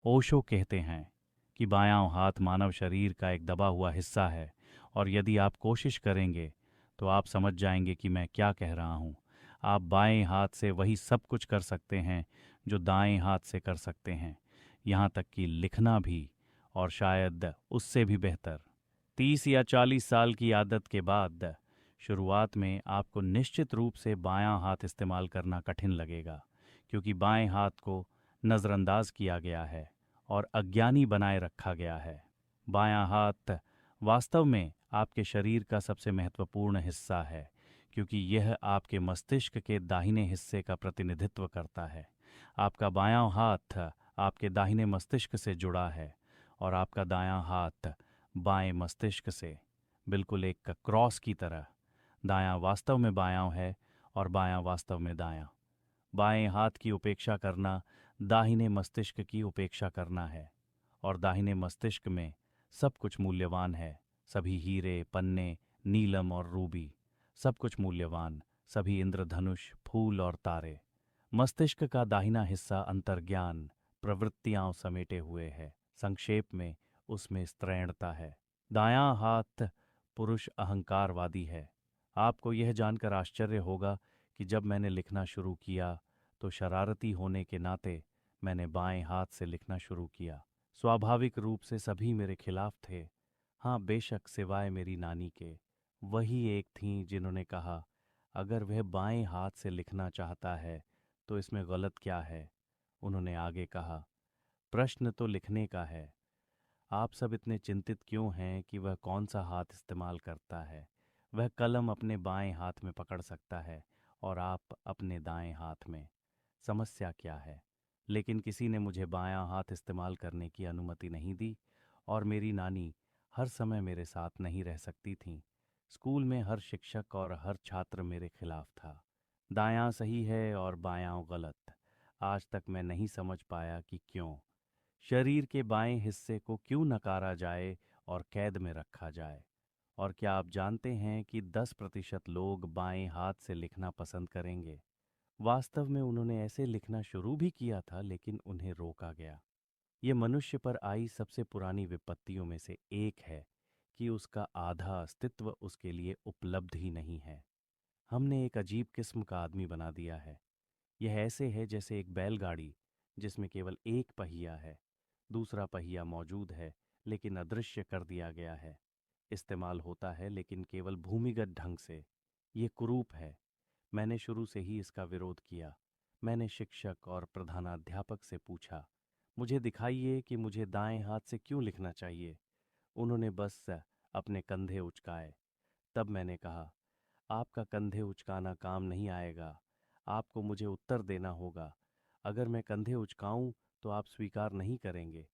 ओशो कहते हैं कि बायां हाथ मानव शरीर का एक दबा हुआ हिस्सा है, और यदि आप कोशिश करेंगे तो आप समझ जाएंगे कि मैं क्या कह रहा हूँ। आप बाएं हाथ से वही सब कुछ कर सकते हैं जो दाएं हाथ से कर सकते हैं, यहाँ तक कि लिखना भी, और शायद उससे भी बेहतर। 30 या 40 साल की आदत के बाद शुरुआत में आपको निश्चित रूप से बायां हाथ इस्तेमाल करना कठिन लगेगा, क्योंकि बाएं हाथ को नज़रअंदाज किया गया है और अज्ञानी बनाए रखा गया है। बायां हाथ वास्तव में आपके शरीर का सबसे महत्वपूर्ण हिस्सा है, क्योंकि यह आपके मस्तिष्क के दाहिने हिस्से का प्रतिनिधित्व करता है। आपका बायां हाथ आपके दाहिने मस्तिष्क से जुड़ा है, और आपका दायां हाथ बाएं मस्तिष्क से, बिल्कुल एक क्रॉस की तरह। दायां वास्तव में बायां है और बायां वास्तव में दायां। बाएं हाथ की उपेक्षा करना दाहिने मस्तिष्क की उपेक्षा करना है, और दाहिने मस्तिष्क में सब कुछ मूल्यवान है। सभी हीरे, पन्ने, नीलम और रूबी, सब कुछ मूल्यवान, सभी इंद्रधनुष, फूल और तारे। मस्तिष्क का दाहिना हिस्सा अंतर्ज्ञान, प्रवृत्तियां समेटे हुए है। संक्षेप में उसमें स्त्रैणता है। दायां हाथ पुरुष अहंकारवादी है। आपको यह जानकर आश्चर्य होगा कि जब मैंने लिखना शुरू किया तो शरारती होने के नाते मैंने बाएं हाथ से लिखना शुरू किया। स्वाभाविक रूप से सभी मेरे खिलाफ थे। हाँ, बेशक सिवाय मेरी नानी के। वही एक थीं जिन्होंने कहा, अगर वह बाएं हाथ से लिखना चाहता है तो इसमें गलत क्या है। उन्होंने आगे कहा, प्रश्न तो लिखने का है। आप सब इतने चिंतित क्यों हैं कि वह कौन सा हाथ इस्तेमाल करता है। वह कलम अपने बाएं हाथ में पकड़ सकता है और आप अपने दाएं हाथ में। समस्या क्या है? लेकिन किसी ने मुझे बायां हाथ इस्तेमाल करने की अनुमति नहीं दी, और मेरी नानी हर समय मेरे साथ नहीं रह सकती थीं। स्कूल में हर शिक्षक और हर छात्र मेरे खिलाफ था। दायां सही है और बायां गलत। आज तक मैं नहीं समझ पाया कि क्यों। शरीर के बाएं हिस्से को क्यों नकारा जाए और कैद में रखा जाए। और क्या आप जानते हैं कि 10% लोग बाएं हाथ से लिखना पसंद करेंगे? वास्तव में उन्होंने ऐसे लिखना शुरू भी किया था, लेकिन उन्हें रोका गया। ये मनुष्य पर आई सबसे पुरानी विपत्तियों में से एक है कि उसका आधा अस्तित्व उसके लिए उपलब्ध ही नहीं है। हमने एक अजीब किस्म का आदमी बना दिया है। यह ऐसे है जैसे एक बैलगाड़ी जिसमें केवल एक पहिया है। दूसरा पहिया मौजूद है लेकिन अदृश्य कर दिया गया है। इस्तेमाल होता है लेकिन केवल भूमिगत ढंग से। ये कुरूप है। मैंने शुरू से ही इसका विरोध किया। मैंने शिक्षक और प्रधानाध्यापक से पूछा, मुझे दिखाइए कि मुझे दाएं हाथ से क्यों लिखना चाहिए। उन्होंने बस अपने कंधे उचकाए। तब मैंने कहा, आपका कंधे उचकाना काम नहीं आएगा। आपको मुझे उत्तर देना होगा। अगर मैं कंधे उचकाऊं तो आप स्वीकार नहीं करेंगे।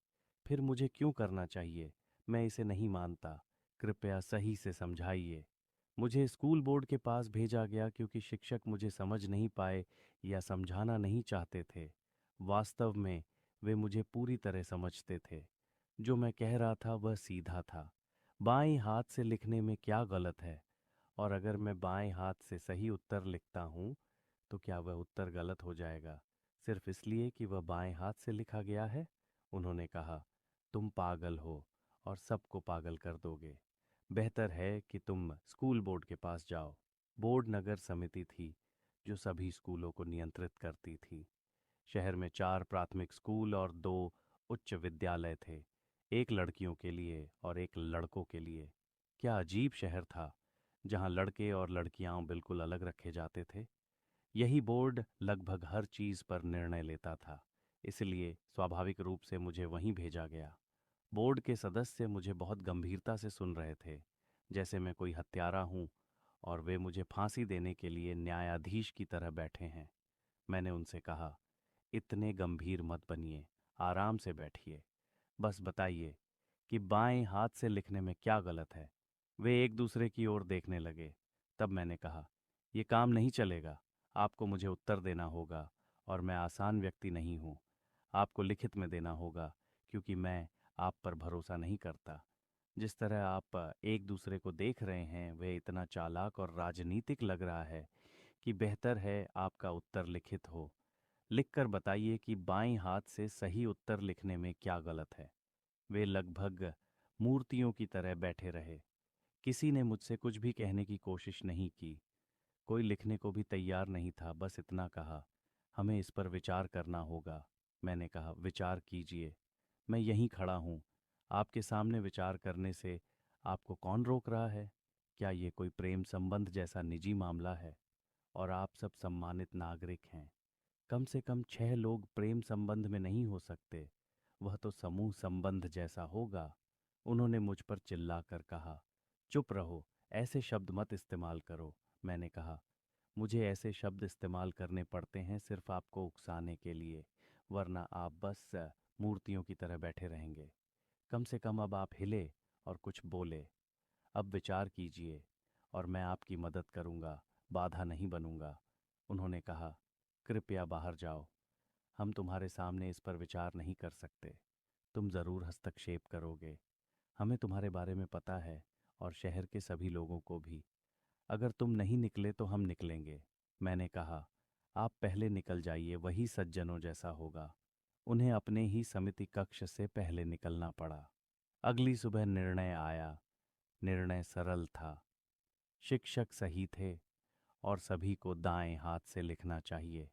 फिर मुझे क्यों करना चाहिए? मैं इसे नहीं मानता। कृपया सही से समझाइए। मुझे स्कूल बोर्ड के पास भेजा गया क्योंकि शिक्षक मुझे समझ नहीं पाए या समझाना नहीं चाहते थे। वास्तव में वे मुझे पूरी तरह समझते थे। जो मैं कह रहा था वह सीधा था। बाएं हाथ से लिखने में क्या गलत है? और अगर मैं बाएं हाथ से सही उत्तर लिखता हूँ तो क्या वह उत्तर गलत हो जाएगा सिर्फ इसलिए कि वह बाएं हाथ से लिखा गया है? उन्होंने कहा, तुम पागल हो और सबको पागल कर दोगे। बेहतर है कि तुम स्कूल बोर्ड के पास जाओ। बोर्ड नगर समिति थी जो सभी स्कूलों को नियंत्रित करती थी। शहर में 4 प्राथमिक स्कूल और 2 उच्च विद्यालय थे, एक लड़कियों के लिए और एक लड़कों के लिए। क्या अजीब शहर था, जहां लड़के और लड़कियां बिल्कुल अलग रखे जाते थे। यही बोर्ड लगभग हर चीज पर निर्णय लेता था, इसलिए स्वाभाविक रूप से मुझे वहीं भेजा गया। बोर्ड के सदस्य मुझे बहुत गंभीरता से सुन रहे थे, जैसे मैं कोई हत्यारा हूं और वे मुझे फांसी देने के लिए न्यायाधीश की तरह बैठे हैं। मैंने उनसे कहा, इतने गंभीर मत बनिए, आराम से बैठिए। बस बताइए कि बाएं हाथ से लिखने में क्या गलत है। वे एक दूसरे की ओर देखने लगे। तब मैंने कहा, यह काम नहीं चलेगा। आपको मुझे उत्तर देना होगा, और मैं आसान व्यक्ति नहीं हूँ। आपको लिखित में देना होगा, क्योंकि मैं आप पर भरोसा नहीं करता। जिस तरह आप एक दूसरे को देख रहे हैं वह इतना चालाक और राजनीतिक लग रहा है कि बेहतर है आपका उत्तर लिखित हो। लिखकर बताइए कि बाएं हाथ से सही उत्तर लिखने में क्या गलत है। वे लगभग मूर्तियों की तरह बैठे रहे। किसी ने मुझसे कुछ भी कहने की कोशिश नहीं की। कोई लिखने को भी तैयार नहीं था। बस इतना कहा, हमें इस पर विचार करना होगा। मैंने कहा, विचार कीजिए, मैं यहीं खड़ा हूँ। आपके सामने विचार करने से आपको कौन रोक रहा है? क्या ये कोई प्रेम संबंध जैसा निजी मामला है? और आप सब सम्मानित नागरिक हैं। कम से कम 6 लोग प्रेम संबंध में नहीं हो सकते। वह तो समूह संबंध जैसा होगा। उन्होंने मुझ पर चिल्लाकर कहा, चुप रहो, ऐसे शब्द मत इस्तेमाल करो। मैंने कहा, मुझे ऐसे शब्द इस्तेमाल करने पड़ते हैं सिर्फ आपको उकसाने के लिए, वरना आप बस मूर्तियों की तरह बैठे रहेंगे। कम से कम अब आप हिले और कुछ बोले। अब विचार कीजिए और मैं आपकी मदद करूंगा, बाधा नहीं बनूंगा। उन्होंने कहा, कृपया बाहर जाओ, हम तुम्हारे सामने इस पर विचार नहीं कर सकते। तुम ज़रूर हस्तक्षेप करोगे। हमें तुम्हारे बारे में पता है, और शहर के सभी लोगों को भी। अगर तुम नहीं निकले तो हम निकलेंगे। मैंने कहा, आप पहले निकल जाइए, वही सज्जनों जैसा होगा। उन्हें अपने ही समिति कक्ष से पहले निकलना पड़ा। अगली सुबह निर्णय आया। निर्णय सरल था। शिक्षक सही थे और सभी को दाएं हाथ से लिखना चाहिए।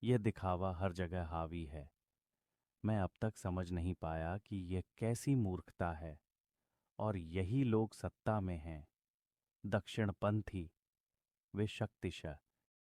यह दिखावा हर जगह हावी है। मैं अब तक समझ नहीं पाया कि यह कैसी मूर्खता है। और यही लोग सत्ता में हैं, दक्षिणपंथी। वे शक्तिशाली